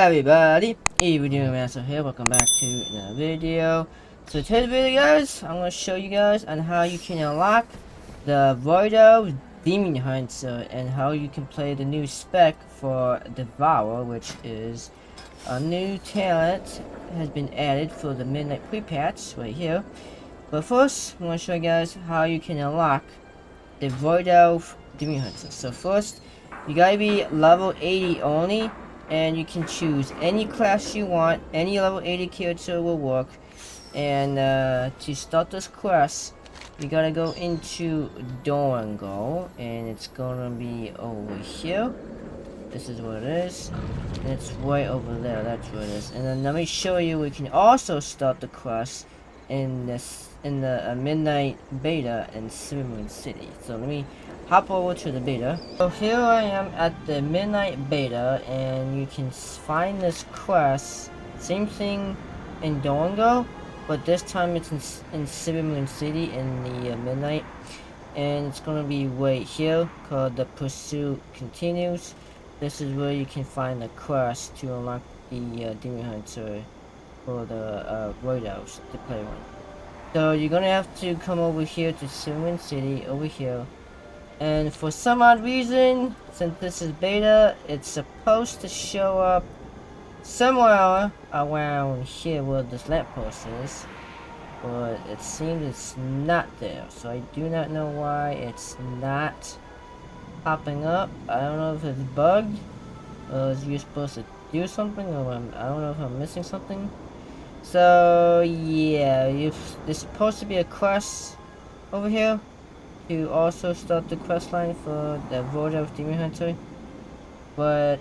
Everybody, Video Master here. Welcome back to another video. So today's video, guys, I'm gonna show you guys on how you can unlock the Voido Demon Hunter and how you can play the new spec for Devourer, which is a new talent has been added for the Midnight pre-patch right here. But first, I'm gonna show you guys how you can unlock the Voido Demon Hunter. So first, you gotta be level 80 only. And you can choose any class you want, any level 80 character will work. And to start this quest, you gotta go into Durango, and it's gonna be over here. This is what it is, and it's right over there. That's what it is. And then let me show you. We can also start the quest in the midnight beta in Swimming City. So let me hop over to the beta. So here I am at the midnight beta, and you can find this quest. Same thing in Durango, but this time it's in Swimming City in the midnight, and it's gonna be right here called the Pursuit Continues. This is where you can find the quest to unlock the Demon Hunter for the Voidos, the play one. So you're gonna have to come over here to Swimming City over here. And for some odd reason, since this is beta, it's supposed to show up somewhere around here where this lamppost is. But it seems it's not there. So I do not know why it's not popping up. I don't know if it's bugged, or is you supposed to do something, or I don't know if I'm missing something. So yeah, there's supposed to be a quest over here to also start the quest line for the Voido Demon Hunter. But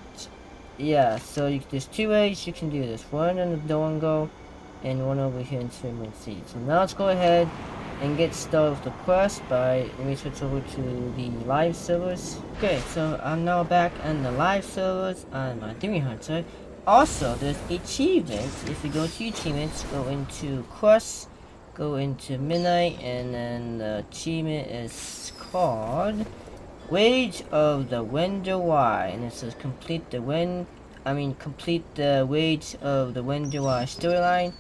yeah, so there's two ways you can do this. One in the Durango and one over here in Swimming City. So now let's go ahead and get started with the quest by, let me switch over to the live servers. Okay, so I'm now back on the live servers on my Demon Hunter. Also, there's achievements. If you go to achievements, go into quests, go into midnight, and then the achievement is called Wage of the Wonder Y, and it says complete the Wage of the Wonder Y storyline.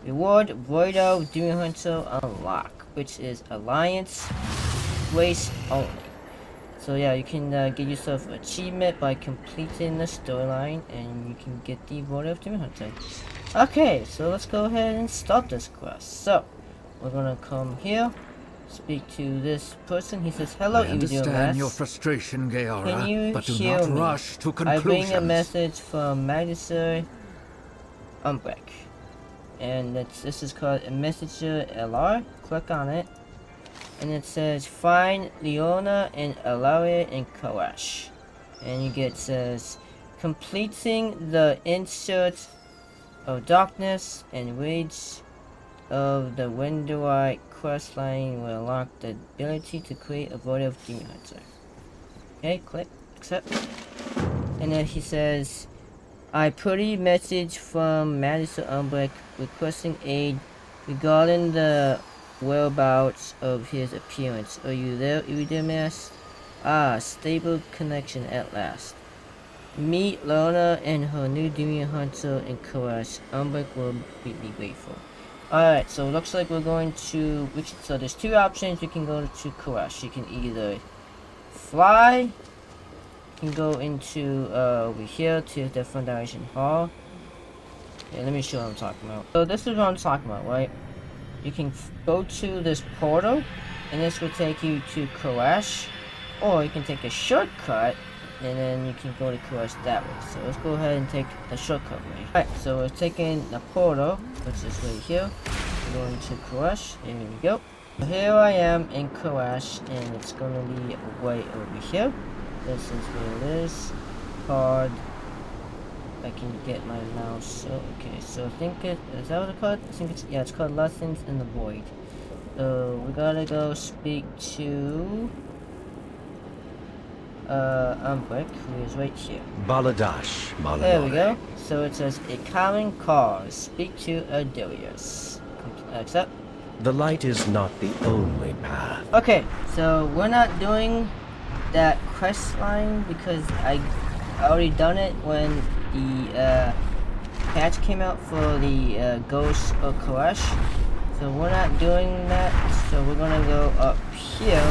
Reward Voido Demon Hunter unlock, which is Alliance race only. So yeah, you can get yourself an achievement by completing the storyline, and you can get the Voido Demon Hunter. Okay, so let's go ahead and start this quest. So we're gonna come here, speak to this person. He says, "Hello, I understand your frustration, Can you but do hear not me? rush to I conclusions." bring a message from Magister Spec, and this is called a Messenger LR. Click on it, and it says find Leona and Alaria and Karesh, and you get says completing the insert of darkness and rage of the Wonder quest line will unlock the ability to create a Voido Demon Hunter. Okay, click accept. And then he says, I pretty message from Magister Spec requesting aid regarding the whereabouts of his appearance. Are you there, Iridimas? Ah, stable connection at last. Meet Lona and her new Demon Hunter in Karesh. Spec will be grateful. Alright, so it looks like we're going to, so there's two options. You can go to Karesh. You can either fly, you can go into over here to the Foundation Hall. Yeah, let me show you what I'm talking about. So this is what I'm talking about, right? You can go to this portal, and this will take you to Karesh, or you can take a shortcut, and then you can go to Karesh that way. So let's go ahead and take the shortcut way. Alright, so we're taking the portal, which is right here. We're going to Karesh, and here we go. So here I am in Karesh, and it's going to be right over here. This is where it is. Called, I can get my mouse. So, okay, so I think is that what it's called? I think it's, yeah, it's called Lessons in the Void. So we gotta go speak to Spec, who is right here. Baladash, There we go. So it says a common cause. Speak to Adelius. Accept. The light is not the only path. Okay, so we're not doing that quest line because I already done it when the patch came out for the Ghost of Karesh. So we're not doing that. So we're gonna go up here.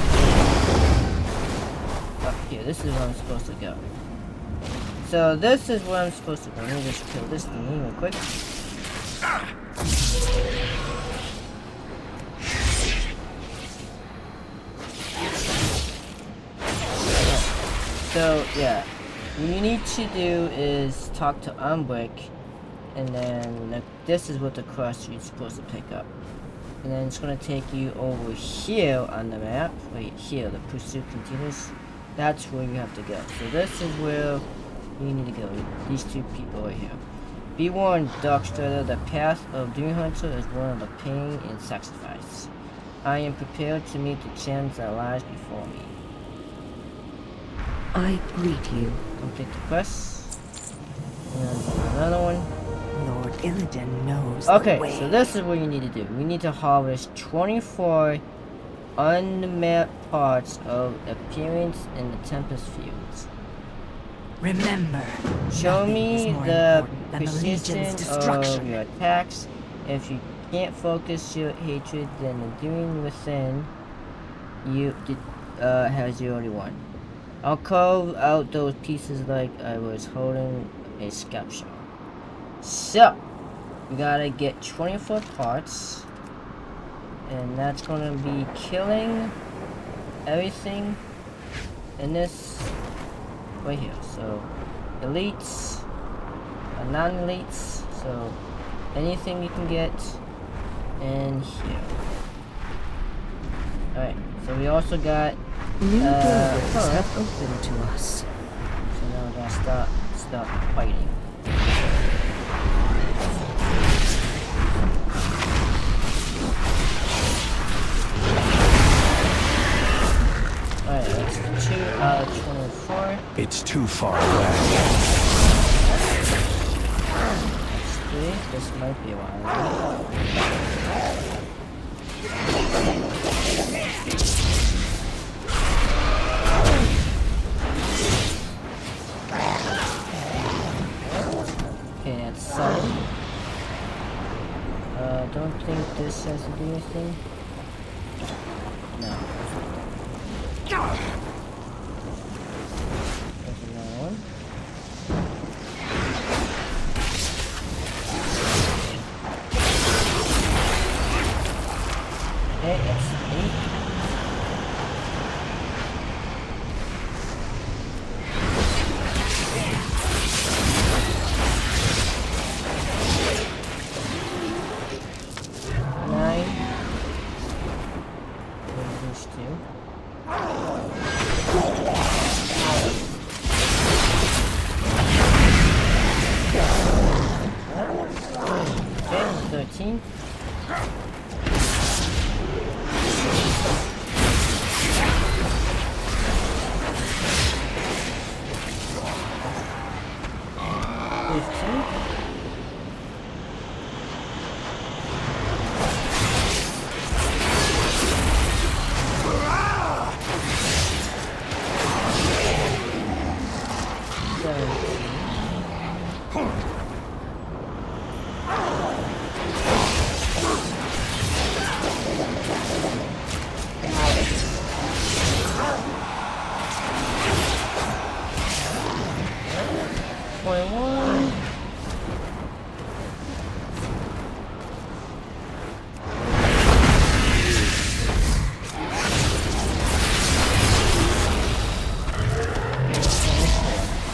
Up here. This is where I'm supposed to go. So this is where I'm supposed to go. Let me just kill this thing real quick. So yeah, what you need to do is talk to Umbrick, and then this is what the quest you're supposed to pick up. And then it's gonna take you over here on the map, right here, the pursuit continues. That's where you have to go. So this is where you need to go. These two people right here. Be warned, Darkstrider, the path of Demon Hunter is one of pain and sacrifice. I am prepared to meet the challenge that lies before me. I greet you. Complete the quest. And then another one. Lord Illidan knows Okay, the way. so this is what you need to do. We need to harvest 24 unmapped parts of appearance in the Tempest Fields. Remember, Show nothing me is more the important than the Legion's precision of destruction. your attacks. If you can't focus your hatred, then the demon within you has you already won. I'll carve out those pieces like I was holding a sculpture. So, we gotta get 24 parts, and that's gonna be killing everything in this right here. So, elites, non-elites, so anything you can get in here. Alright, so we also got New doors huh. have opened to us. So now we gotta stop fighting. Alright, that's 2 out of 24. It's too far away. That's 3. This might be a while. Okay, that's 7. Don't think this has to do anything. No. There's another one. Okay, that's 8.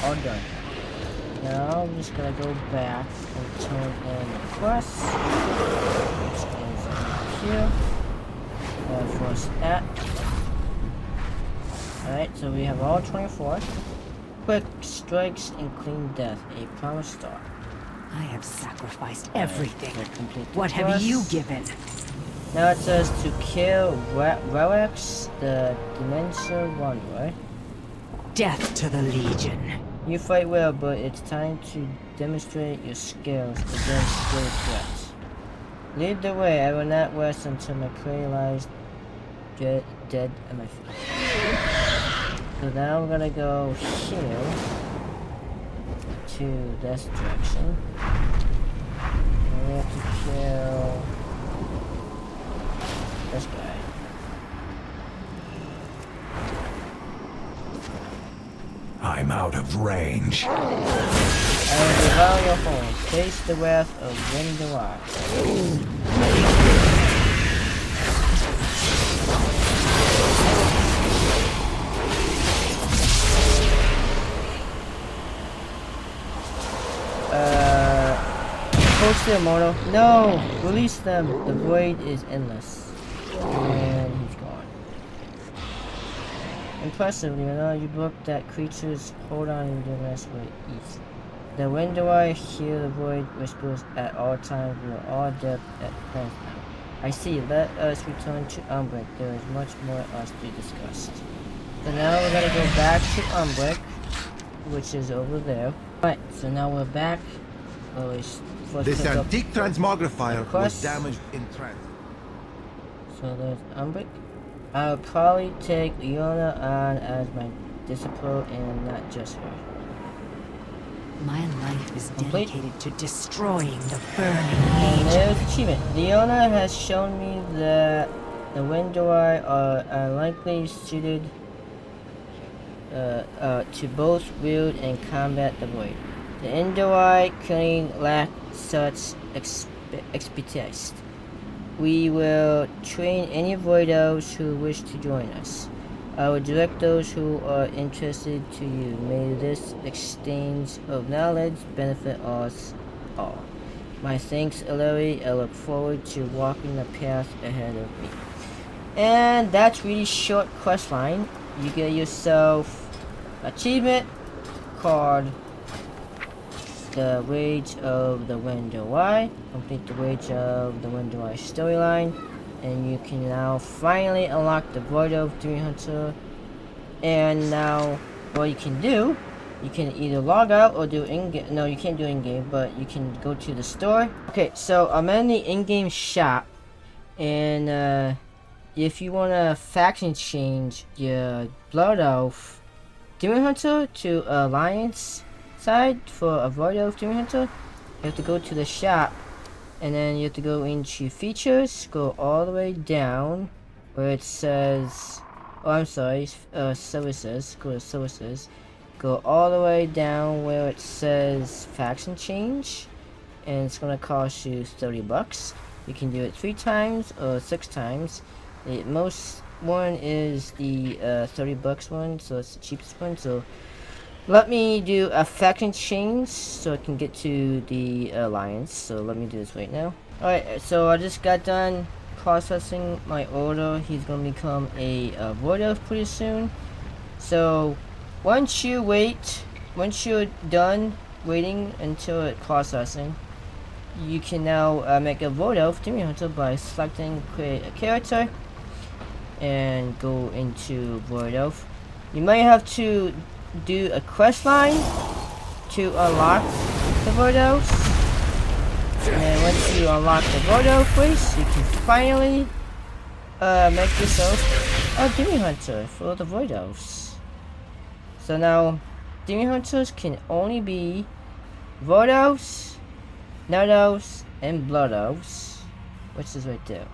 All done. Now I'm just gonna go back and turn in the quest. Which is in here. Force at. Alright, so we have all 24. Quick strikes and clean death. A promised star. I have sacrificed Alright, everything. so complete the What have quest. you given? Now it says to kill Relics, the Dementia Wanderer. Death to the Legion. You fight well, but it's time to demonstrate your skills against great threats. Lead the way. I will not rest until my prey lies dead at my feet. So now I'm gonna go here to this direction. we have to kill this guy. I'm out of range. I will devour your home. Taste the wrath of Devourer. Post the immortal. No! Release them. The void is endless. And he's gone. Impressively, you broke that creature's hold on and the rest will eat. The Devourer hear the void whispers at all times with all depth at plans now. I see. Let us return to Umbric. There is much more us to discuss. So now we're gonna go back to Umbric, which is over there. Alright, so now we're back. This antique transmogrifier was damaged in transit. So there's Umbric. I'll probably take Leona on as my disciple and not just her. My life is Complete. dedicated to destroying the burning And legion. there's achievement. Leona has shown me that the Devourer are unlikely suited to both wield and combat the void. The Devourer currently lack such expertise. We will train any voidos who wish to join us. I will direct those who are interested to you. May this exchange of knowledge benefit us all. My thanks, Ellery. I look forward to walking the path ahead of me. And that's really short quest line. You get yourself achievement called the Wage of the Devourer. Complete the Wage of the Devourer storyline, and you can now finally unlock the Void of Demon Hunter. And now, what you can do, you can either log out or do in-game. No, you can't do in-game, but you can go to the store. Okay, so I'm in the in-game shop, and if you want to faction change your Blood Elf Demon Hunter to Alliance side for a Void Elf Demon Hunter, you have to go to the shop, and then you have to go into features, go all the way down where it says, oh I'm sorry, services, go to services, go all the way down where it says faction change, and it's gonna cost you $30. You can do it 3 times or 6 times. The most one is the $30 one, so it's the cheapest one. So let me do a faction change so I can get to the alliance. So let me do this right now. Alright, so I just got done processing my order. He's gonna become a Void Elf pretty soon. So once you're done waiting until it processing, you can now make a Void Elf Demon Hunter by selecting create a character and go into Void Elf. You might have to do a quest line to unlock the Void Elves, and once you unlock the Void Elf race, you can finally make yourself a Demon Hunter for the Void Elves. So now Demon Hunters can only be Void Elves, Night Elves, and Blood Elves, which is right there.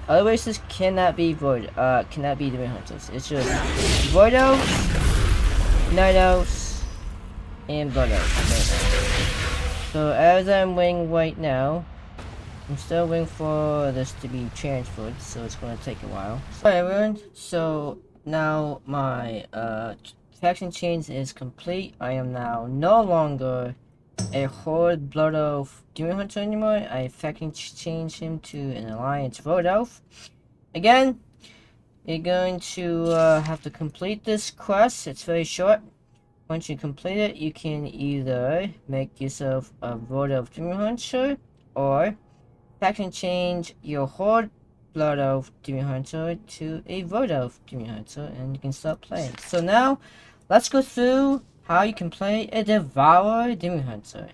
Other races cannot be Demon Hunters. It's just Void Elves, Night Elves, and Blood Elves. So as I'm waiting right now, I'm still waiting for this to be transferred, so it's going to take a while. Alright everyone, so now my faction change is complete. I am now no longer a Horde Blood Elf Demon Hunter anymore. I faction changed him to an Alliance Void Elf. Again, you're going to have to complete this quest. It's very short. Once you complete it, you can either make yourself a Void Elf Demon Hunter, or faction change your Horde Blood Elf Demon Hunter to a Void Elf Demon Hunter, and you can start playing. So now, let's go through how you can play a Devourer Demon Hunter.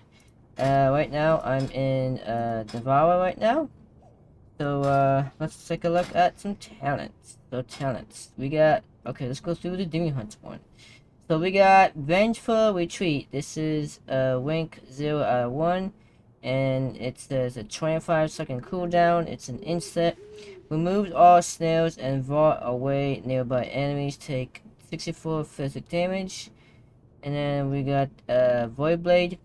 Right now, I'm in Devourer right now. So let's take a look at some talents. So talents, we got, okay, let's go through the Demon Hunter one. So we got Vengeful Retreat. This is rank 0 out of 1, and it says a 25-second cooldown. It's an instant. Removes all snails and vault away nearby enemies. Take 64 physical damage. And then we got Void Blade,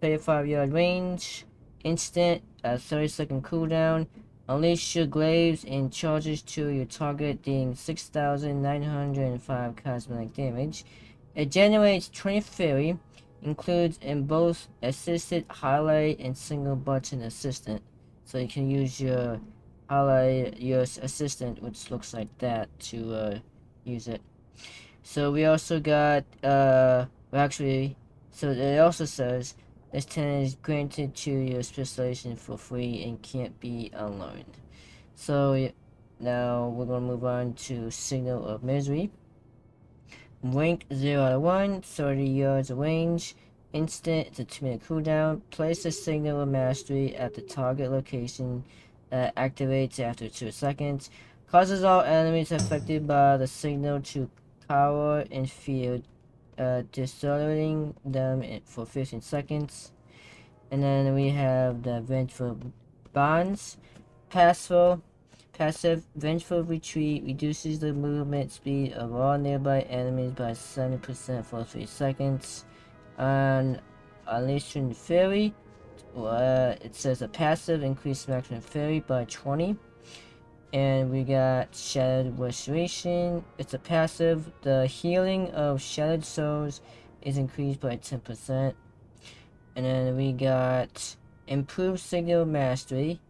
35-yard range, instant, 30-second cooldown. Unleash your glaives and charges to your target, dealing 6,905 cosmetic damage. It generates 20 fairy, includes in both assisted highlight and single button assistant. So you can use your highlight, your assistant, which looks like that, to use it. So we also got, so it also says, this talent is granted to your specialization for free and can't be unlearned. So now we're going to move on to Signal of Misery. Rank 0 out of 1, 30 yards of range. Instant, it's a 2-minute cooldown. Place a Signal of Mastery at the target location that activates after 2 seconds. Causes all enemies affected by the signal to cower in fear, decelerating them for 15 seconds. And then we have the Vengeful Bonds. Passive Vengeful Retreat reduces the movement speed of all nearby enemies by 70% for 3 seconds. On Unleashing Fury, it says a passive increase maximum fury by 20. And we got Shattered Restoration. It's a passive. The healing of shattered souls is increased by 10%. And then we got Improved Signal Mastery.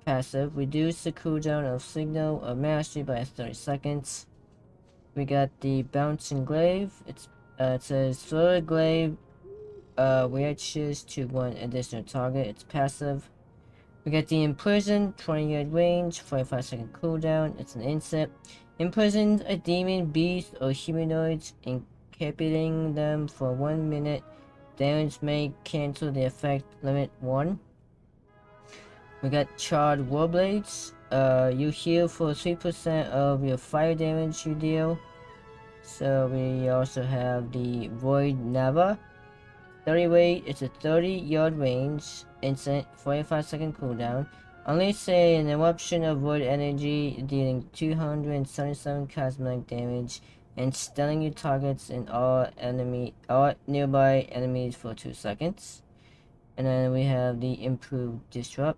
Passive. Reduce the cooldown of Signal of Mastery by 30 seconds. We got the Bouncing Glaive. It says throw a glaive reaches to one additional target. It's passive. We got the Imprison, 20-yard range, 45-second cooldown. It's an instant. Imprisons a demon, beast, or humanoids, incapacitating them for 1 minute. Damage may cancel the effect limit 1. We got Charred Warblades. You heal for 3% of your fire damage you deal. So we also have the Void Nava. 30 weight, it's a 30-yard range, instant, 45-second cooldown. Unleash an eruption of void energy, dealing 277 cosmetic damage and stunning your targets and all nearby enemies for 2 seconds. And then we have the Improved Disrupt.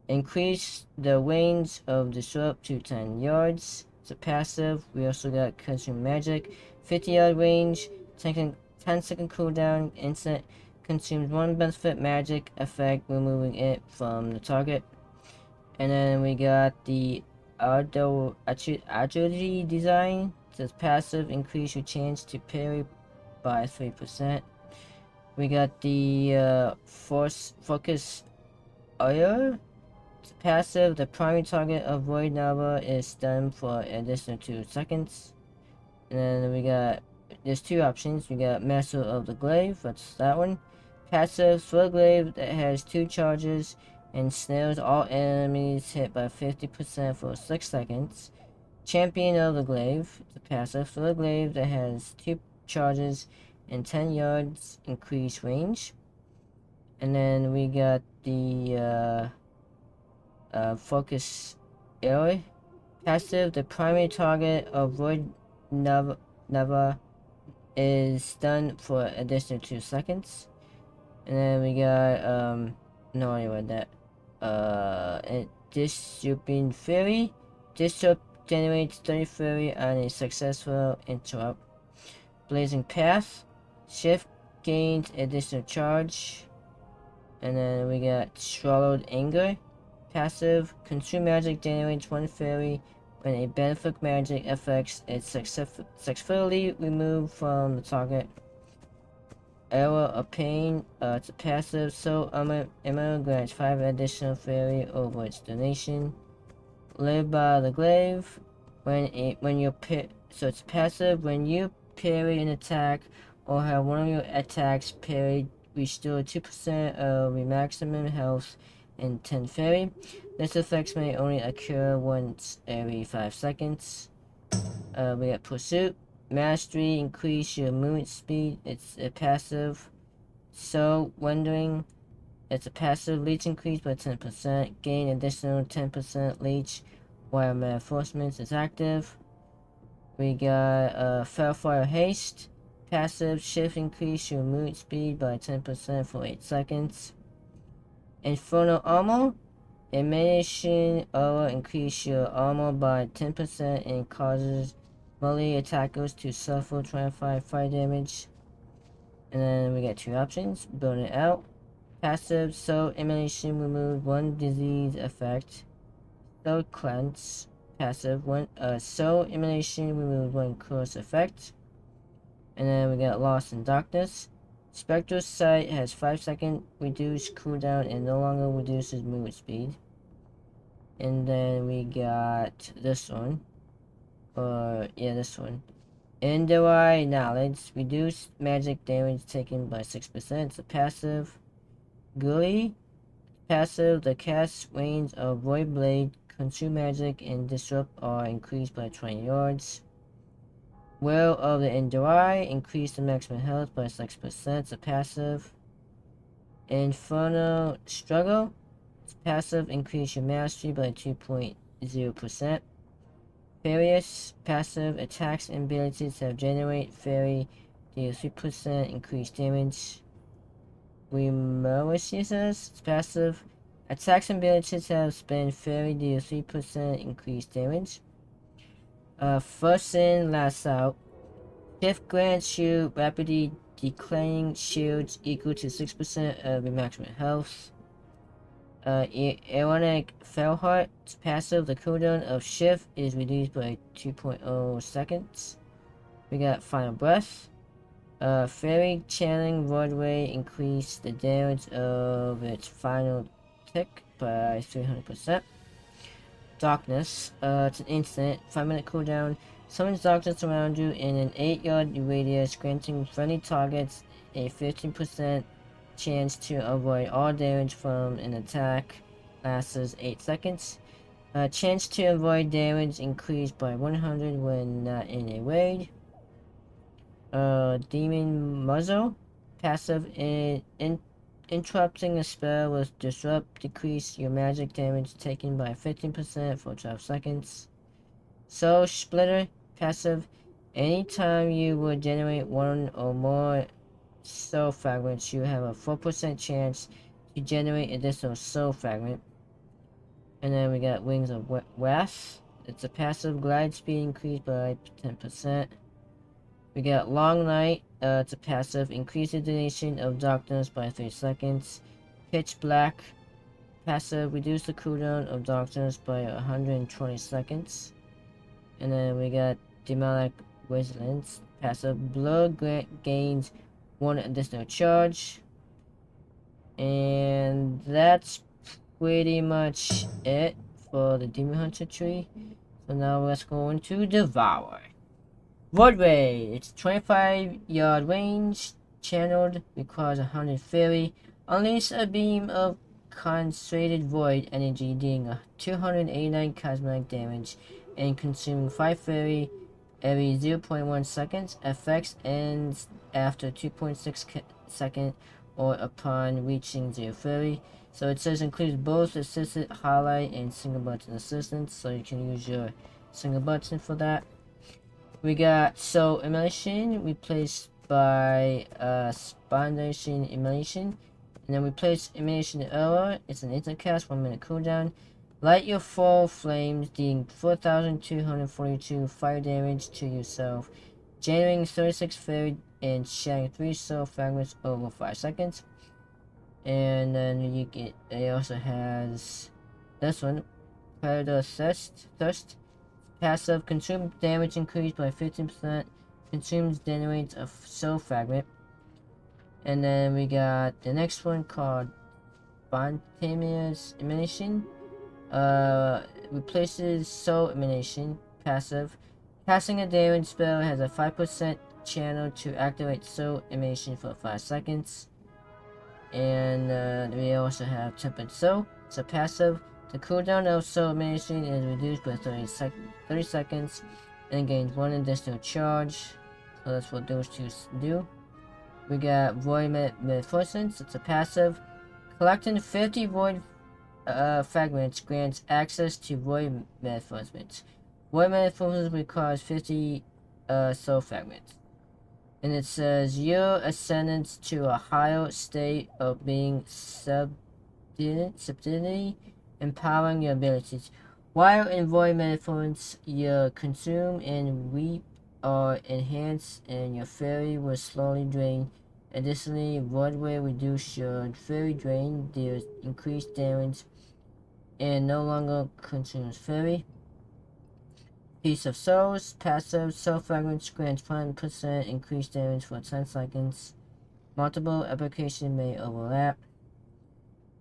Increase the range of Disrupt to 10 yards. It's a passive. We also got Consume Magic, 50-yard range, 10-second cooldown, instant, consumes 1 benefit magic effect, removing it from the target. And then we got the Agility Design. It says passive, increase your chance to parry by 3%. We got the Focus Oil. It's passive, the primary target of Void Nava is stunned for an additional 2 seconds. And then we got, there's 2 options. We got Master of the Glaive, that's that one. Passive, throw glaive that has 2 charges and snares all enemies hit by 50% for 6 seconds. Champion of the Glaive, it's a passive, throw glaive that has 2 charges and 10 yards increased range. And then we got the Focus Arrow. Passive, the primary target of Void Nava is stunned for additional 2 seconds. And then we got no idea what that Disrupting Fury. Disrupt generates 30 fury on a successful interrupt. Blazing Path. Shift gains additional charge. And then we got Swallowed Anger. Passive, consume magic generates 1 fairy when a benefit magic effects is successfully removed from the target. Arrow of Pain, it's a passive, so ammo grants 5 additional fairy over its donation. Live by the Glaive, so it's passive, when you parry an attack or have one of your attacks parried, restore 2% of your maximum health and 10 fairy. This effects may only occur once every 5 seconds. We got Pursuit. Mastery, increase your movement speed. It's a passive. So, Wandering. It's a passive. Leech increased by 10%. Gain additional 10% leech while reinforcements is active. We got Fellfire Haste. Passive. Shift increase your movement speed by 10% for 8 seconds. Infernal Armor. Emanation will increase your armor by 10% and causes melee attackers to suffer 25 fire damage. And then we get 2 options. Burn it out. Passive. Soul Emanation remove 1 disease effect. Soul Cleanse. Passive. Soul Emanation remove 1 curse effect. And then we got Lost in Darkness. Spectral Sight has 5-second reduced cooldown and no longer reduces movement speed. And then we got this one. This one. Endurance Knowledge. Reduce magic damage taken by 6%. It's a passive. Gully. Passive. The cast range of Void Blade, Consume Magic, and Disrupt are increased by 20 yards. Will of the Endurance. Increase the maximum health by 6%. It's a passive. Infernal Struggle. It's passive. Increase your mastery by 2.0%. Various passive attacks and abilities have generate fairy deal 3% increased damage. Remorseless. It's passive. Attacks and abilities have spend fairy deal 3% increased damage. First in, last out. Shift grants you rapidly declining shields equal to 6% of your maximum health. Ironic Fellheart. It's passive. The cooldown of Shift is reduced by 2.0 seconds. We got Final Breath. Fairy Channeling Voidway increase the damage of its final tick by 300%. Darkness. It's an instant 5-minute cooldown. Summons darkness around you in an 8-yard radius, granting friendly targets a 15% chance to avoid all damage from an attack. Lasts 8 seconds. Chance to avoid damage increased by 100 when not in a raid. Demon Muzzle. Passive. Interrupting a spell with Disrupt. Decrease your magic damage taken by 15% for 12 seconds. Soul Splitter. Passive. Anytime you would generate 1 or more soul fragments, you have a 4% chance to generate additional soul fragment. And then we got Wings of Wrath. It's a passive. Glide speed increased by 10%. We got Long Night. It's a passive. Increase the duration of darkness by 3 seconds. Pitch Black. Passive. Reduce the cooldown of darkness by 120 seconds. And then we got Demonic Resilience. Passive. Blur gains 1 additional charge. And that's pretty much it for the Demon Hunter tree. So now let's go into Devourer. Voidway. It's 25-yard range. Channeled. Requires 100 fairy. Unleash a beam of concentrated void energy dealing 289 cosmic damage and consuming 5 fairy every 0.1 seconds. Effects ends after 2.6 seconds or upon reaching 0 fairy. So it says includes both assisted highlight and single button assistance, so you can use your single button for that. We got Soul Emanation replaced by Foundation Emanation, and then we place Emanation Error. It's an instant cast, 1-minute cooldown. Light your fall flames, dealing 4,242 fire damage to yourself, generating 36 fairy and shattering 3 soul fragments over 5 seconds. And then it also has this one, Predator Thirst. Passive. Consume damage increased by 15%. Consumes generates a soul fragment. And then we got the next one called Spontaneous Emanation. Replaces Soul Emanation. Passive. Casting a damage spell has a 5% channel to activate Soul Emanation for 5 seconds. And we also have Tempered Soul. It's a passive. The cooldown of Soul Emanation is reduced by 30 seconds and gains 1 additional charge. So that's what those two do. We got Void Reinforcements. It's a passive. Collecting 50 void fragments grants access to void metamorphosments. Void metamorphosments requires 50 soul fragments. And it says your ascendance to a higher state of being subdity, empowering your abilities. While in void metamorphosments, your consume and weep are enhanced and your fairy will slowly drain. Additionally, void will reduce your fairy drain, deals increased damage, and no longer consumes fairy. Piece of Souls, passive, soul fragments grants 1% increased damage for 10 seconds. Multiple applications may overlap.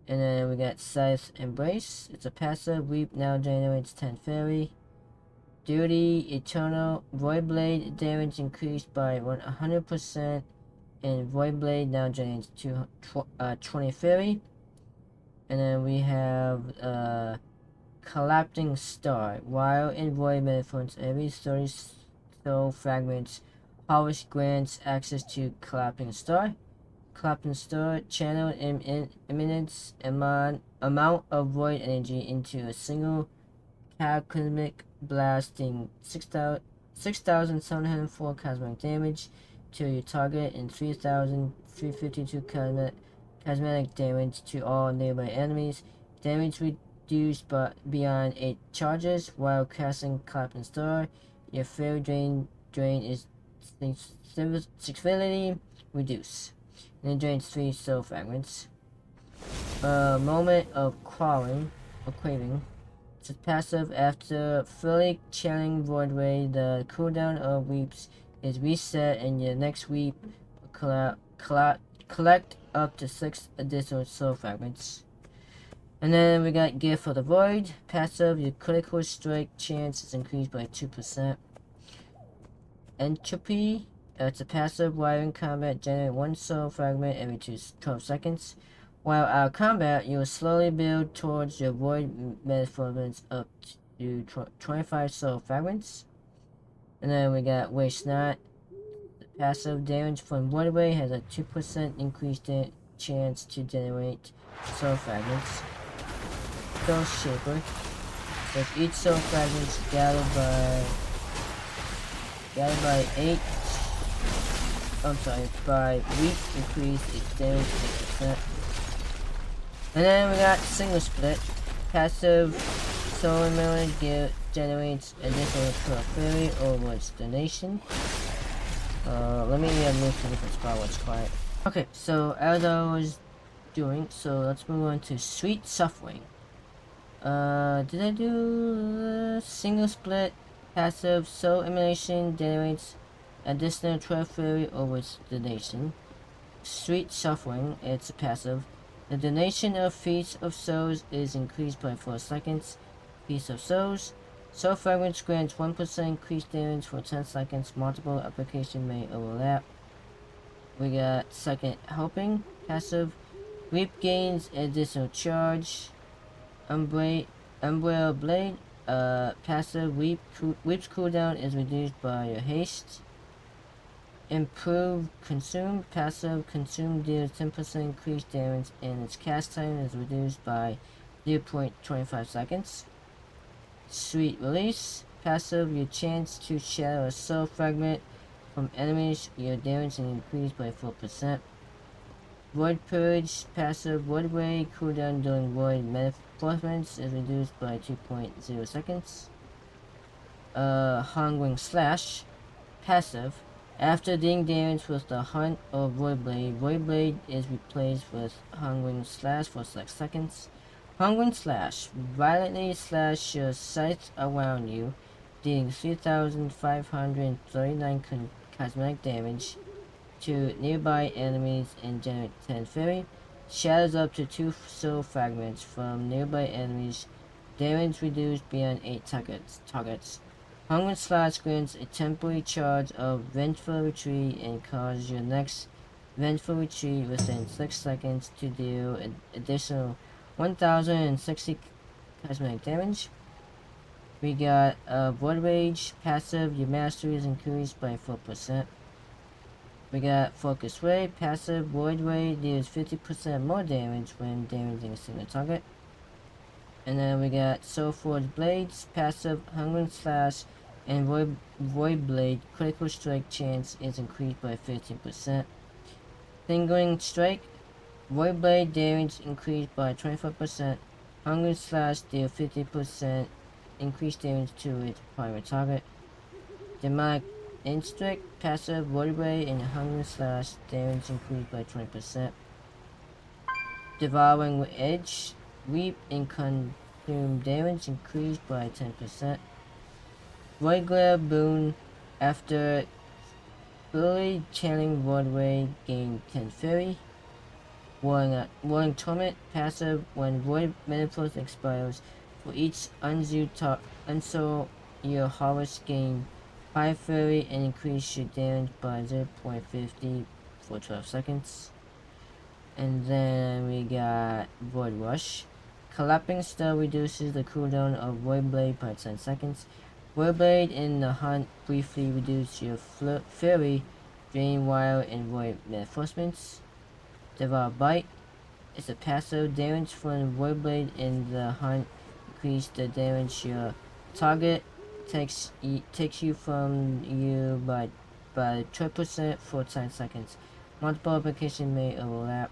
And then we got Scythe Embrace. It's a passive, Weep now generates 10 fairy. Duty, Eternal, Void Blade damage increased by 100%. And Void Blade now generates 20 fairy. And then we have Collapsing Star. While in Void Metamorphosments, every 30 soul fragments harvest grants access to Collapsing Star. Collapsing Star channel immense amount of void energy into a single cataclysmic blasting 6,704 cosmic damage to your target and 3,352 cosmetic damage to all nearby enemies. Damage reduced beyond 8 charges while casting Collapsing Star. Your fairy drain is severely reduced. And it drains 3 soul fragments. Moment of craving. It's a passive. After fully channeling Void Ray, the cooldown of weeps is reset and your next weep collect up to 6 additional soul fragments. And then we got Gift for the Void. Passive, your critical strike chance is increased by 2%. Entropy. It's a passive. While in combat, generate 1 soul fragment every 12 seconds. While out of combat, you will slowly build towards your void metamorphosments up to 25 soul fragments. And then we got Waste Not. Passive damage from Void Ray has a 2% increased chance to generate soul fragments. Soul Shaper. So if each soul fragment is gathered by 8. By week increase its damage 8%. And then we got Single Split. Passive solar melon generates additional 12 fairy over its donation. Let me move to a different spot where it's quiet. Okay, so as I was doing, so let's move on to Sweet Suffering. Did I do Single Split? Passive soul emulation generates additional 12 fairy over its donation. Sweet Suffering, it's a passive. The donation of Feast of Souls is increased by 4 seconds. Feast of Souls. Soul Fragments grants 1% increased damage for 10 seconds. Multiple application may overlap. We got Second Helping. Passive. Reap gains additional charge. Umbrella Blade. Passive. Weep's cooldown is reduced by your haste. Improved Consume. Passive. Consume deals 10% increased damage and its cast time is reduced by 0.25 seconds. Sweet Release. Passive. Your chance to shatter a soul fragment from enemies. Your damage is increased by 4%. Void Purge. Passive. Void Ray. Cooldown during Void Metamorphosments is reduced by 2.0 seconds. Hungering Slash. Passive. After dealing damage with the Hunt or Void Blade is replaced with Hungering Slash for 6 seconds. Hungering Slash. Violently slash your sights around you, dealing 3,539 cosmetic damage to nearby enemies and generate 10 fairy. Shatters up to 2 soul fragments from nearby enemies. Damage reduced beyond 8 targets. Hungry Slash grants a temporary charge of Vengeful Retreat and causes your next Vengeful Retreat within 6 seconds to deal an additional 1,060 cosmetic damage. We got Void Rage. Passive, your mastery is increased by 4%. We got Focus Ray, passive Void Ray deals 50% more damage when damaging a single target. And then we got Soul Forge Blades, passive Hungering Slash, and Void Blade critical strike chance is increased by 15%. Lingering Strike, Void Blade damage increased by 25%. Hungering Slash deal 50% increased damage to its primary target. Demonic Instinct, passive Void Blade, and Hungering Slash damage increased by 20%. Devouring Edge, Reap and Consume damage increased by 10%. Void Glare Boon, after fully channeling Void Ray, gain 10 Fury. Warring Torment, passive when Void Metaphors expires. For each unsoul your harvest, gain 5 Fury and increase your damage by 0.50 for 12 seconds. And then we got Void Rush. Collapsing Star reduces the cooldown of Void Blade by 10 seconds. Void Blade in the hunt briefly reduce your Fury, Drain Wire, and Void Reinforcements. Devour Bite is a passive damage from Void Blade in the hunt. Increase the damage your target takes you from you by 12% for 10 seconds. Multiple applications may overlap.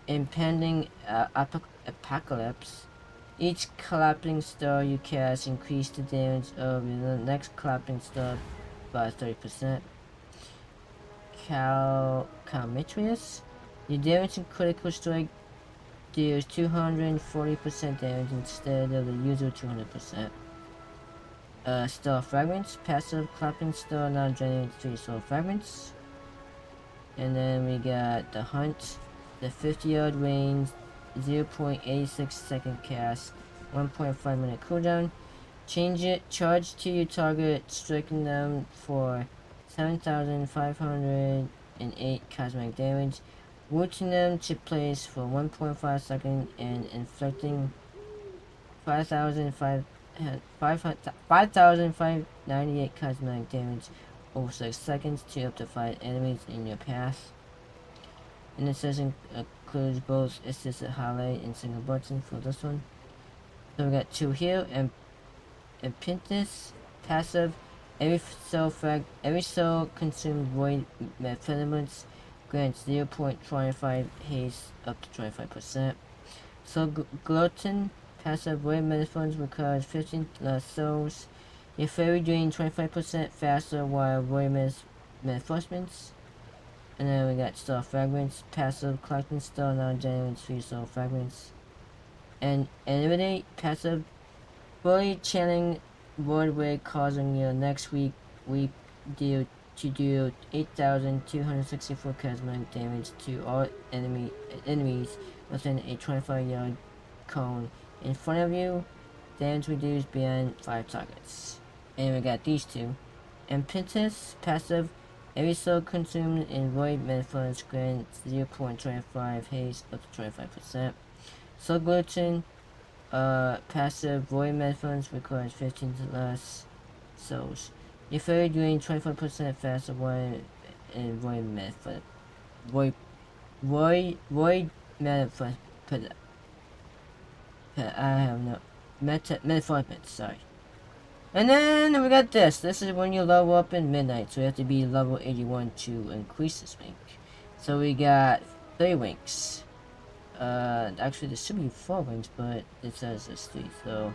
Impending Apocalypse. Each collapsing star you cast increase the damage of the next collapsing star by 30%. Calmetrius. Your damage and critical strike deals 240% damage instead of the usual 200%. Star Fragments. Passive collapsing star now generates 3 star fragments. And then we got the Hunt. The 50-yard range, 0.86 second cast, 1.5 minute cooldown. Charge to your target, striking them for 7,508 cosmic damage, rooting them to place for 1.5 seconds, and inflicting 5,598 cosmic damage over 6 seconds to up to 5 enemies in your path. And this session includes both assisted highlight and single button for this one. So we got 2 here, and Pintus, passive, every cell consumed void filaments grants 0.25 haste up to 25%. So Glutton, passive void metaphors requires 15 less souls. Your fairy drains 25% faster while void reinforcements. And then we got Star Fragments, passive collecting star now generates 3 Star Fragments. And Eliminate, passive fully channeling Void Ray, causing your next week deal 8,264 cosmic damage to all enemies within a 25-yard cone in front of you. Damage reduced beyond 5 targets. And we got these 2. Impetus, passive, every soul consumed in void metaphors grants 0.25 haste up to 25%. Soul Gluten, passive void metaphors requires 15 less souls. Your fairy doing 25% faster while in void metaphor. Void metaphor. I have no metaphorment, sorry. And then we got this. This is when you level up in midnight, so you have to be level 81 to increase this wink. So we got 3 winks. Actually there should be 4 winks, but it says there's 3. So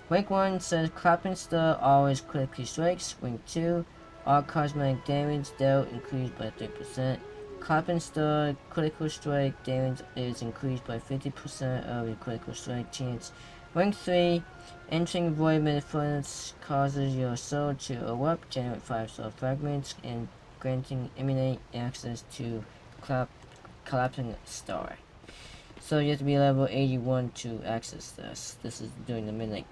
wink 1 says clapping star always critically strikes. Wink 2, all cosmetic damage dealt increased by 3%. Clapping star critical strike damage is increased by 50% of your critical strike chance. Wink 3, entering void metaphors causes your soul to erupt, generate 5 soul fragments, and granting imminent access to collapsing star. So you have to be level 81 to access this. This is during the midnight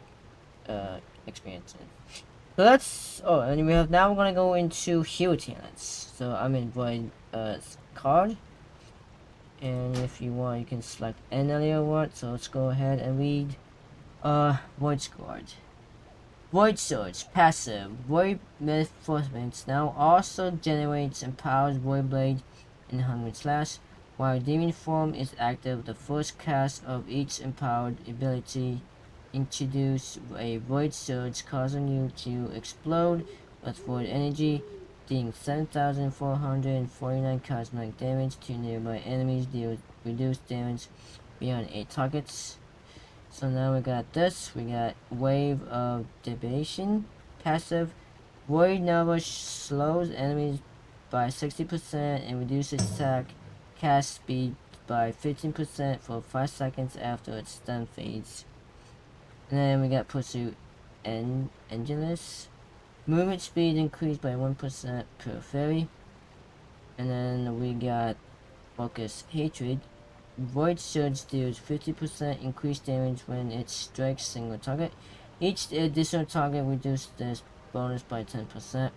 experience. So that's and we have now we're gonna go into hero talents. So I'm in void card. And if you want you can select any you want. So let's go ahead and read Void Squad. Void Surge, passive. Void Reinforcements now also generates and powers Void Blade and Hungry Slash. While Demon Form is active, the first cast of each empowered ability introduce a Void Surge, causing you to explode with Void Energy, dealing 7,449 cosmic damage to nearby enemies, deal reduced damage beyond 8 targets. So now we got this, we got Wave of Deviation, passive. Void Nova slows enemies by 60% and reduces attack cast speed by 15% for 5 seconds after its stun fades. And then we got Pursuit and Engineless. Movement speed increased by 1% per fairy. And then we got Focus Hatred. Void Surge deals 50% increased damage when it strikes single target. Each additional target reduces this bonus by 10%.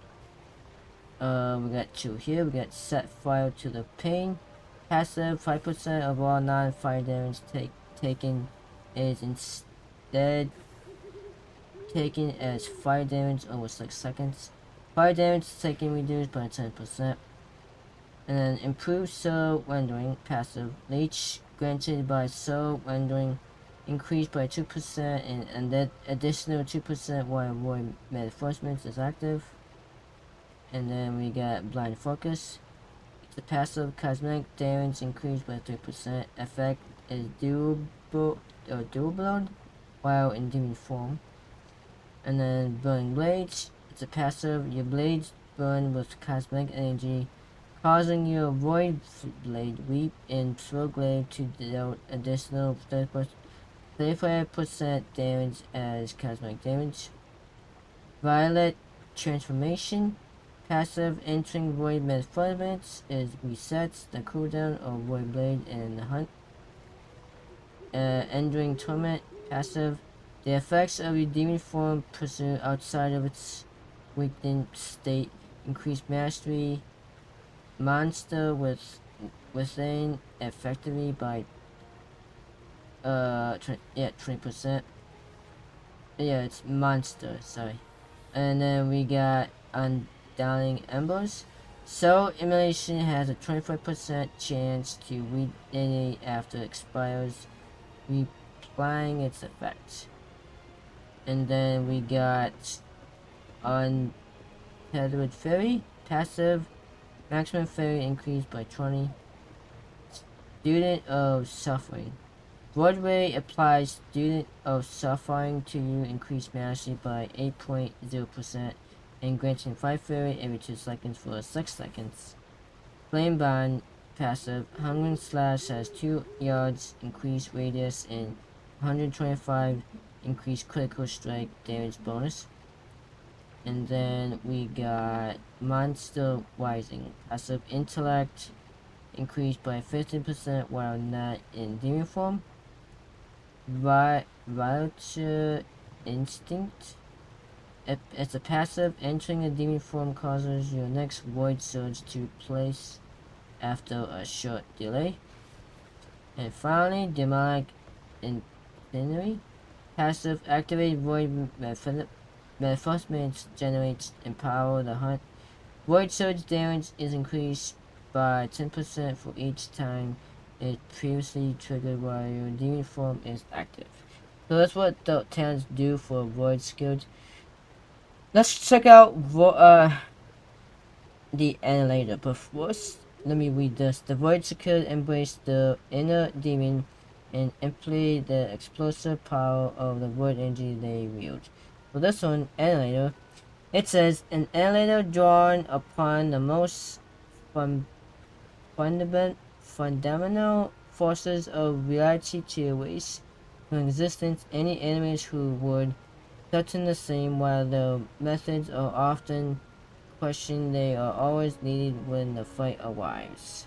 We got two here. We got Set Fire to the Pain. Passive, 5% of all non-fire damage taken is instead taken as fire damage over 6 seconds. Fire damage taken reduced by 10%. And then improved soul rendering, passive. Leech granted by soul rendering increased by 2% and that additional 2% while void reinforcements is active. And then we got blind focus. The passive cosmetic damage increased by 3%. Effect is durable while in demon form. And then burning blades. It's a passive. Your blades burn with cosmetic energy, causing your Void Blade, Weep, and Throw Glaive to deal additional 35% damage as cosmic damage. Violet Transformation. Passive, entering Void Reinforcements is resets the cooldown of Void Blade and the Hunt. Enduring Torment. Passive. The effects of your demon form pursuit outside of its weakened state increase mastery monster within effectively by 20%. Yeah, it's monster, sorry. And then we got Undying Embers. So emulation has a 25% chance to regenerate after it expires, replying its effects. And then we got Untethered Fairy, passive. Maximum fairy increased by 20. Student of Suffering. Broadway applies Student of Suffering to you, increased mastery by 8.0% and granting 5 fairy every 2 seconds for 6 seconds. Flame Bond, passive. Hungering Slash has 2 yards increased radius and 125 increased critical strike damage bonus. And then we got Monster Rising, passive. Intellect increased by 15% while not in demon form. Vulture Instinct. It's a passive. Entering a demon form causes your next Void Surge to place after a short delay. And finally, Demonic Incendiary. Passive. Activate Void Reinforcements generates Empower the Hunt. Void Surge damage is increased by 10% for each time it previously triggered while your demon form is active. So that's what the talents do for Void skills. Let's check out the annihilator, but first, let me read this. The Void could embrace the inner demon and employ the explosive power of the Void energy they wield. For this one, annihilator, it says, an annihilator drawn upon the most fundamental forces of reality to erase from existence any enemies who would threaten the same. While the methods are often questioned, they are always needed when the fight arrives.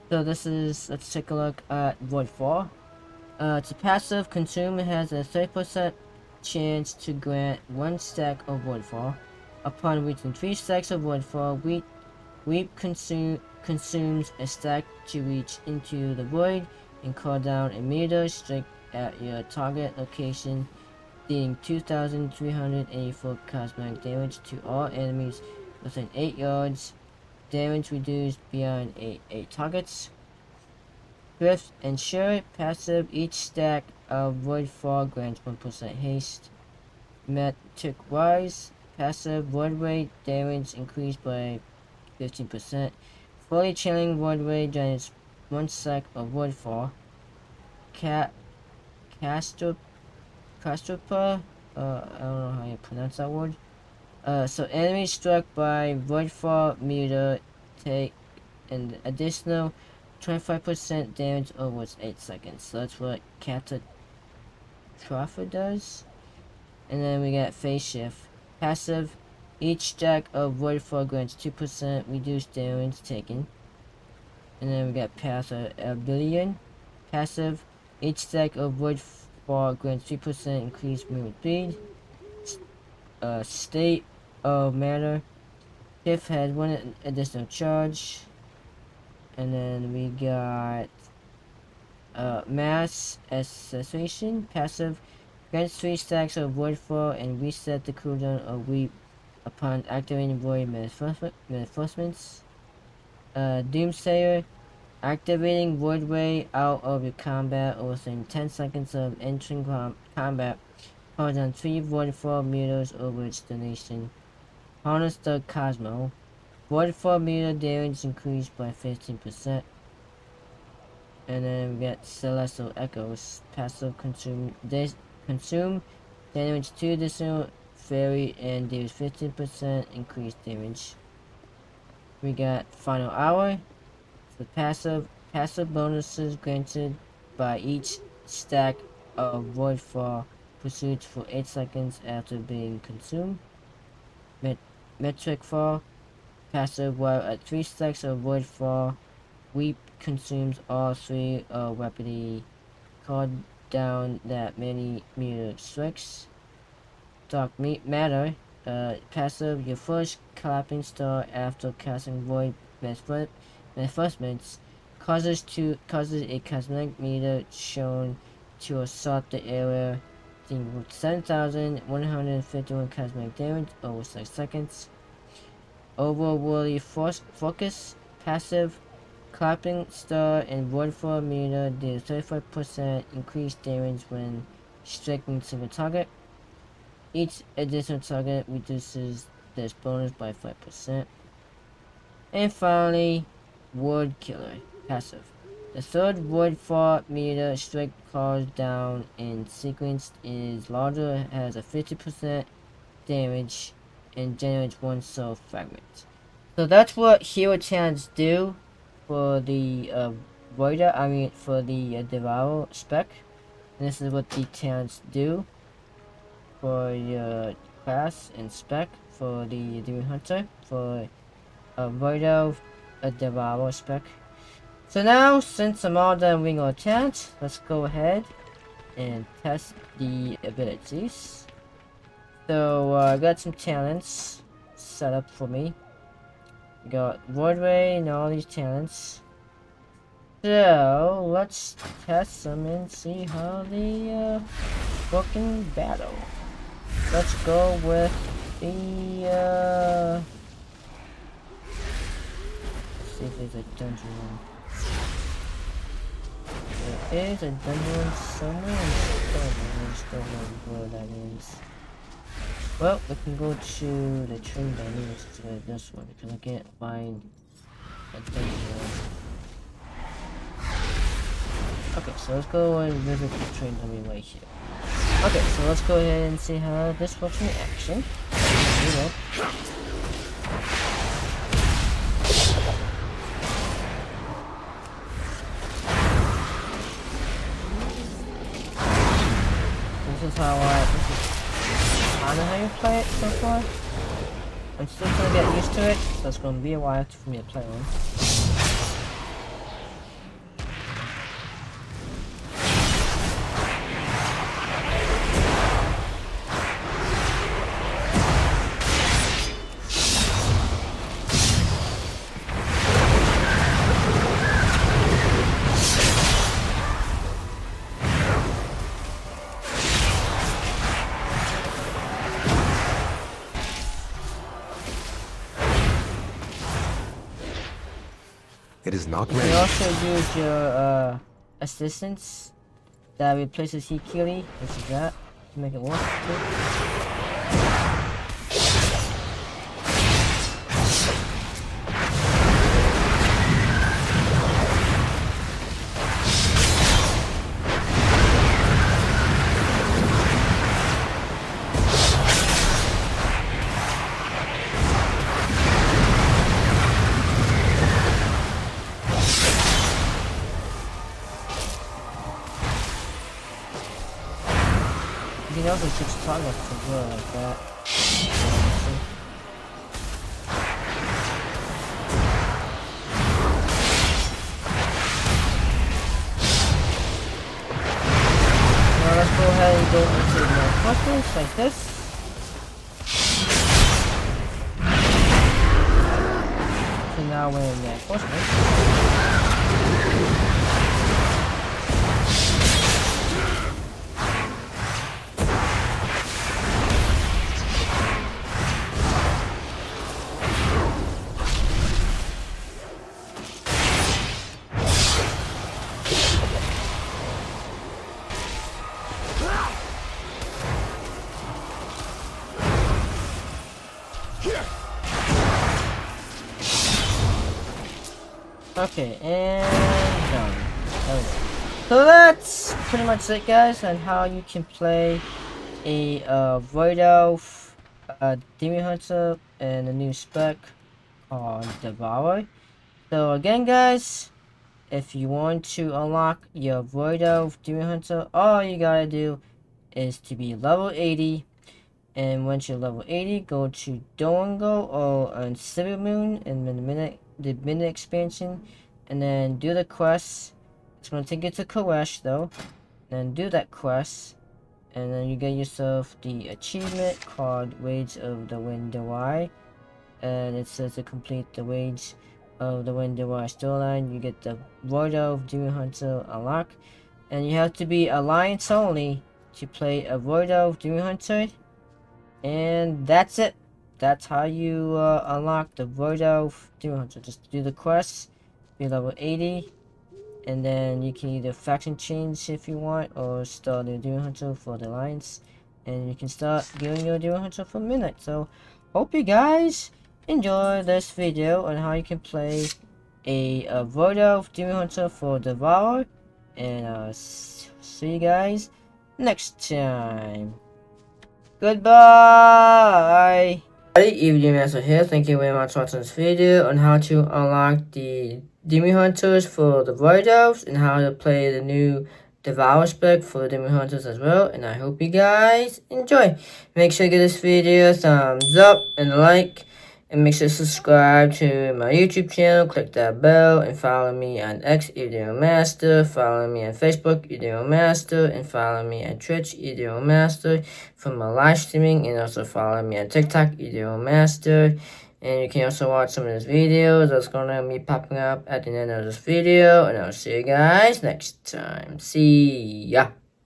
So this is, let's take a look at Void Fall. It's a passive. Consume has a 30% chance to grant 1 stack of Void Fall. Upon reaching 3 stacks of Void Fall, Weep consumes a stack to reach into the void and call down a meter strike at your target location dealing 2,384 cosmetic damage to all enemies within 8 yards. Damage reduced beyond 8 targets. Thrift and Sure passive. Each stack of Void Fall grants 1% haste. Metric wise, passive Void Ray damage increased by 15%. Fully channeling Void Ray generates 1 sec of Void Fall. Castropa, I don't know how you pronounce that word. So enemies struck by Voidfall meter take an additional 25% damage over 8 seconds. So that's what Catastrophe does. And then we got Phase Shift. Passive. Each stack of Voidfall grants 2% reduced damage taken. And then we got Passive Abilion. Passive. Each stack of Voidfall grants 3% increased movement speed. State of Matter. Shift has 1 additional charge. And then we got Mass Acceleration. Passive. Grants 3 stacks of Voidfall and reset the cooldown of Weep upon activating Void Reinforcements. Doomsayer. Activating Void Ray out of your combat or within 10 seconds of entering combat. Calls on 3 Voidfall meters over its donation. Harness the Cosmo. Voidfall meter damage increased by 15%. And then we got Celestial Echoes. Passive consume damage 2 additional fairy and deals 15% increased damage. We got Final Hour. The passive bonuses granted by each stack of Voidfall pursuits for 8 seconds after being consumed. Metric Fall. Passive while at 3 stacks of Voidfall, Weep consumes all 3 rapidly called down that many meter strikes. Dark Matter. Passive, your first clapping star after casting Void Reinforcements causes a cosmetic meter shown to assault the area, dealing 7,151 cosmetic damage over 6 seconds. Overworldly Focus. Passive, clapping star and Voidfall meter deals 35% increased damage when striking single target. Each additional target reduces this bonus by 5%. And finally, Word Killer. Passive. The third Voidfall meter strike calls down in sequence is larger, has a 50% damage, and generates 1 soul fragment. So that's what hero talents do for the for the Devourer spec. And this is what the talents do for your class and spec for the Demon Hunter for Voido Devourer spec. So now, since I'm all done with our talents, let's go ahead and test the abilities. So I got some talents set up for me. We got Void Ray and all these talents. So let's test them and see how they work in battle. Let's go with the let's see if there's a dungeon one. There is a dungeon one somewhere. I just don't know where that is. Well, we can go to the train dungeon, which is this one, because I can't find a dungeon one. Okay, so let's go and visit the train dummy right here. Okay, so let's go ahead and see how this works in action. This is kind of how you play it so far. I'm still trying to get used to it, so it's going to be a while for me to play one. It is not You can ready. also use your assistance that replaces Hikiri, which is that, to make it work too. You can also switch targets as well, like that. Now let's go ahead and go into the clusters like this. So now we're in the clusters. Okay, and done. Okay. So that's pretty much it, guys, on how you can play a Void Elf Demon Hunter and a new spec called Devourer. So again, guys, if you want to unlock your Void Elf Demon Hunter, all you gotta do is to be level 80. And once you're level 80, go to Doango or on Civil Moon in the minute expansion, and then do the quest. It's gonna take you to Karesh though. Then do that quest, and then you get yourself the achievement called Wage of the Devourer, and it says to complete the Wage of the Devourer storyline. You get the Void Elf Demon Hunter unlock, and you have to be Alliance only to play a Void Elf Demon Hunter. And that's it. That's how you unlock the Void Elf Demon Hunter. Just do the quest, be level 80, and then you can either faction change if you want, or start the Demon Hunter for the Alliance. And you can start doing your Demon Hunter for midnight. So, hope you guys enjoy this video on how you can play a Void Elf Demon Hunter for Devourer. And see you guys next time. Goodbye! Hi, Evening Master here. Thank you very much for watching this video on how to unlock the Demon Hunters for the Void Elves and how to play the new Devourer spec for the Demon Hunters as well. And I hope you guys enjoy. Make sure to give this video a thumbs up and a like. And make sure to subscribe to my YouTube channel, click that bell, and follow me on X, Master. Follow me on Facebook, Master, and follow me on Twitch, Master, for my live streaming, and also follow me on TikTok, Master. And you can also watch some of these videos that's gonna be popping up at the end of this video, and I'll see you guys next time. See ya!